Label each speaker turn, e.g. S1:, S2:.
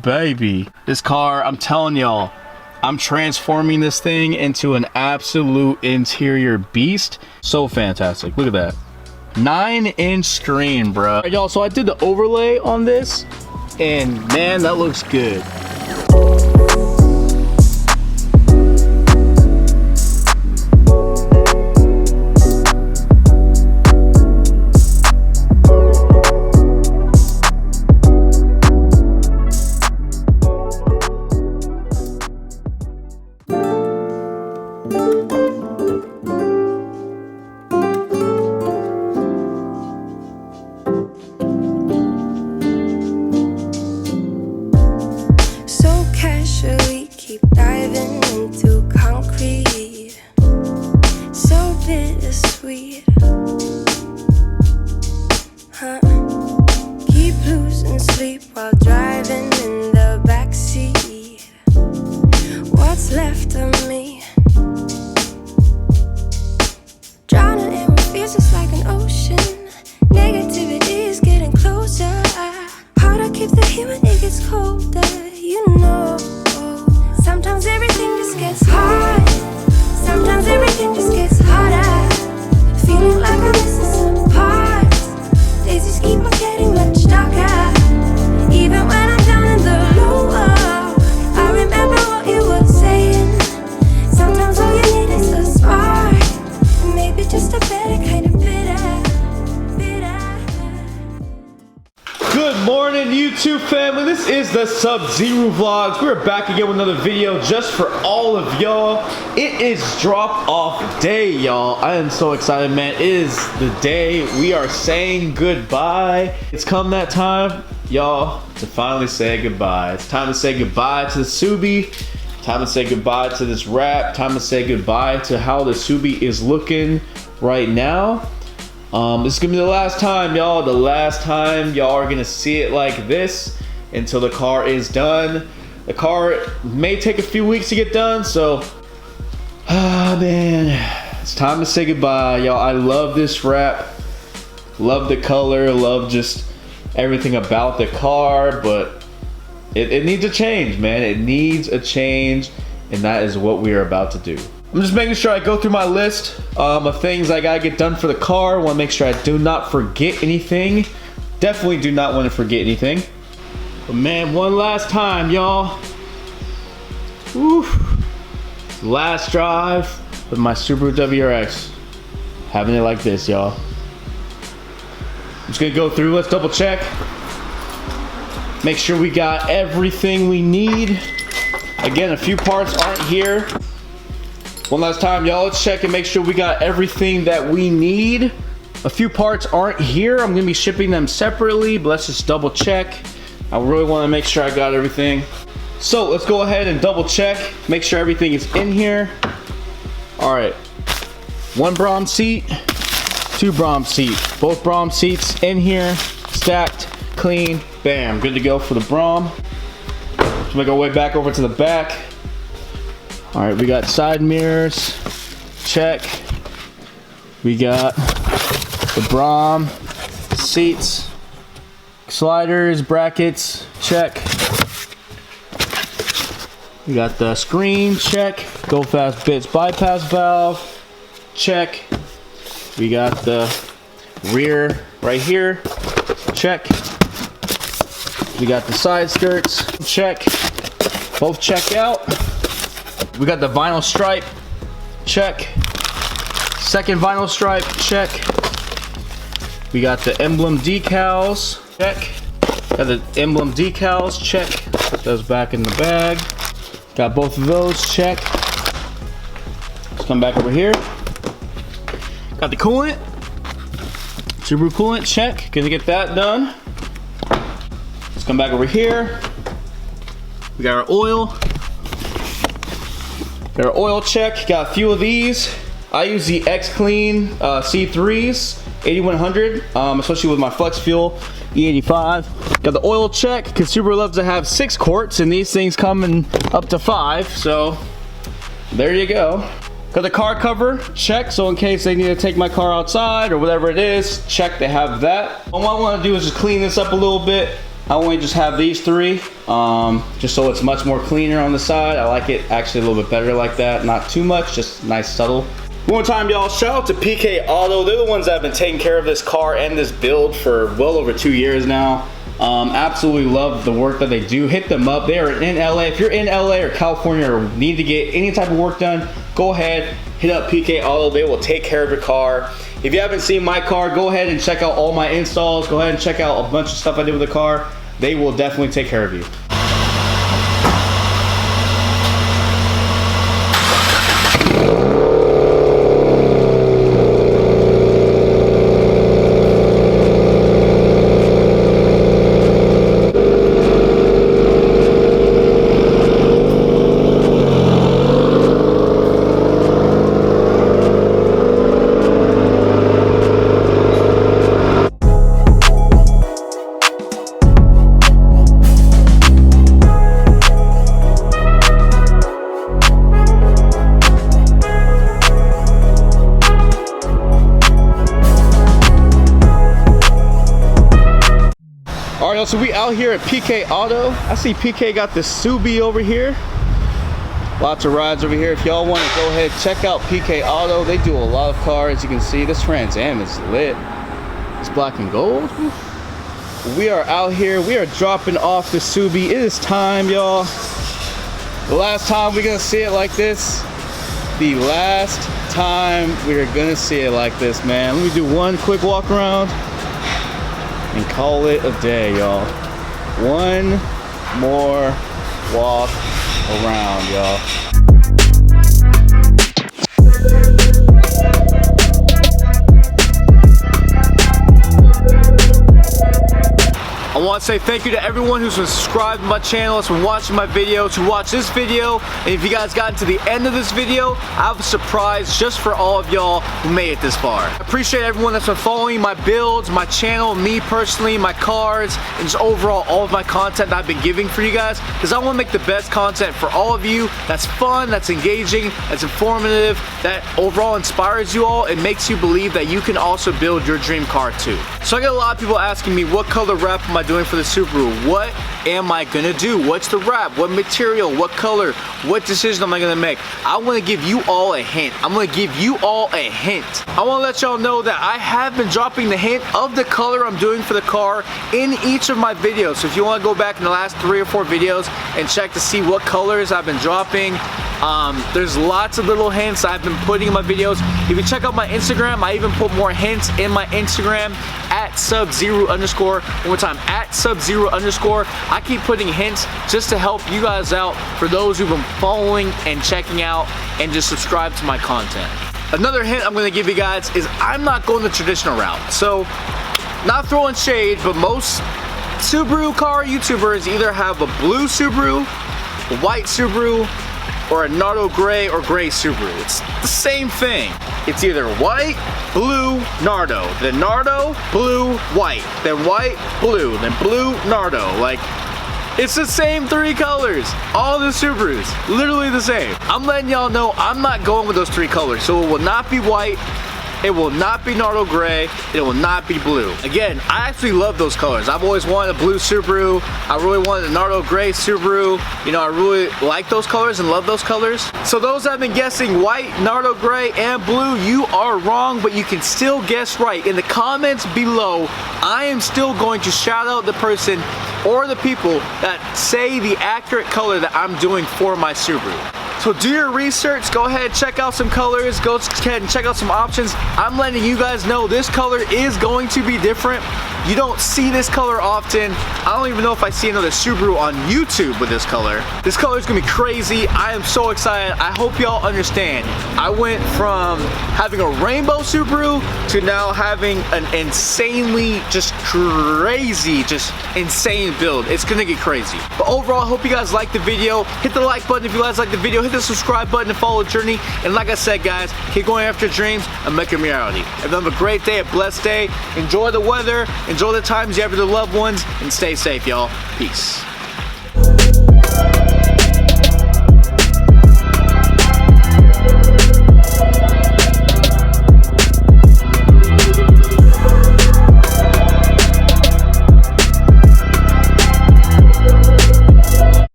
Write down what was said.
S1: baby. This car, I'm telling y'all, I'm transforming this thing into an absolute interior beast. So fantastic. Look at that. 9-inch screen, bro. Alright, y'all, so I did the overlay on this, and man, that looks good. YouTube family, this is the SUBZERU vlogs. We're back again with another video just for all of y'all. It is drop off day, y'all. I am so excited, man. It is the day we are saying goodbye. It's come that time, y'all, to finally say goodbye. It's time to say goodbye to the Subi. Time to say goodbye to this wrap. Time to say goodbye to how the Subi is looking right now. This is gonna be the last time, y'all. The last time y'all are gonna see it like this until the car is done. The car may take a few weeks to get done, so man, it's time to say goodbye, y'all. I love this wrap, love the color, love just everything about the car, but it needs a change, man. It needs a change, and that is what we are about to do. I'm just making sure I go through my list of things I gotta get done for the car. I wanna make sure I do not forget anything. Definitely do not want to forget anything. But man, one last time, y'all. Last drive with my Subaru WRX. Having it like this, y'all. I'm just gonna go through, let's double check. Make sure we got everything we need. Again, a few parts aren't here. One last time, y'all, let's check and make sure we got everything that we need. A few parts aren't here. I'm gonna be shipping them separately, but let's just double check. I really wanna make sure I got everything. So let's go ahead and double check, make sure everything is in here. All right, one Brom seat, two Brom seats. Both Brom seats in here, stacked, clean, bam, good to go for the Brom. So we go way back over to the back. All right, we got side mirrors, check. We got the Brom seats, sliders, brackets, check. We got the screen, check. Go fast bits bypass valve, check. We got the rear right here, check. We got the side skirts, check. Both check out. We got the vinyl stripe, check. Second vinyl stripe, check. We got the emblem decals, check. Got the emblem decals, check. Put those back in the bag. Got both of those, check. Let's come back over here. Got the coolant, Subaru coolant, check. Gonna get that done. Let's come back over here. We got our oil. Got our oil check. Got a few of these. I use the X Clean C3s, 8100, especially with my flex fuel E85. Got the oil check, because Subaru loves to have 6 quarts, and these things come in up to 5. So there you go. Got the car cover, check, so in case they need to take my car outside or whatever it is, check, they have that. What I want to do is just clean this up a little bit, I only just have these three, just so it's much more cleaner on the side. I like it actually a little bit better like that. Not too much, just nice, subtle. One more time, y'all, shout out to PK Auto. They're the ones that have been taking care of this car and this build for well over 2 years now. Absolutely love the work that they do. Hit them up. They are in LA. If you're in LA or California or need to get any type of work done, go ahead, hit up PK Auto. They will take care of your car. If you haven't seen my car, go ahead and check out all my installs. Go ahead and check out a bunch of stuff I did with the car. They will definitely take care of you. Alright, so we out here at PK Auto. I see PK got the Subi over here. Lots of rides over here. If y'all want to go ahead, check out PK Auto. They do a lot of cars. You can see this Trans Am is lit. It's black and gold. We are out here. We are dropping off the Subi. It is time, y'all. The last time we're going to see it like this. The last time we're going to see it like this, man. Let me do one quick walk around and call it a day, y'all. One more walk around, y'all. I want to say thank you to everyone who's been subscribed to my channel, has been watching my videos, who watched this video. And if you guys got to the end of this video, I have a surprise just for all of y'all who made it this far. I appreciate everyone that's been following my builds, my channel, me personally, my cars, and just overall all of my content that I've been giving for you guys, because I want to make the best content for all of you that's fun, that's engaging, that's informative, that overall inspires you all and makes you believe that you can also build your dream car too. So I get a lot of people asking me, what color wrap am I doing for the Subaru? What am I gonna do? What's the wrap? What material? What color? What decision am I gonna make? I wanna give you all a hint. I'm gonna give you all a hint. I wanna let y'all know that I have been dropping the hint of the color I'm doing for the car in each of my videos. So if you wanna go back in the last 3 or 4 videos and check to see what colors I've been dropping, there's lots of little hints I've been putting in my videos. If you check out my Instagram, I even put more hints in my Instagram at SUBZERU_. One more time, at SUBZERU_. I keep putting hints just to help you guys out for those who've been following and checking out and just subscribe to my content. Another hint I'm gonna give you guys is I'm not going the traditional route. So, not throwing shade, but most Subaru car YouTubers either have a blue Subaru, a white Subaru, or a Nardo gray or gray Subaru. It's the same thing. It's either white, blue, Nardo, then Nardo, blue, white, then white, blue, then blue, Nardo. Like, it's the same 3 colors. All the Subarus, literally the same. I'm letting y'all know I'm not going with those 3 colors. So it will not be white, it will not be Nardo gray, it will not be blue. Again, I actually love those colors. I've always wanted a blue Subaru. I really wanted a Nardo gray Subaru. You know, I really like those colors and love those colors. So those that have been guessing white, Nardo gray, and blue, you are wrong, but you can still guess right. In the comments below, I am still going to shout out the person or the people that say the accurate color that I'm doing for my Subaru. So do your research, go ahead, check out some colors, go ahead and check out some options. I'm letting you guys know this color is going to be different. You don't see this color often. I don't even know if I see another Subaru on YouTube with this color. This color is gonna be crazy. I am so excited. I hope y'all understand. I went from having a rainbow Subaru to now having an insanely, just crazy, just insane build. It's gonna get crazy. But overall, I hope you guys liked the video. Hit the like button if you guys liked the video. Hit the subscribe button to follow the journey. And like I said, guys, keep going after your dreams and make them a reality. Have a great day, a blessed day. Enjoy the weather. Enjoy the times you have with your loved ones, and stay safe, y'all. Peace.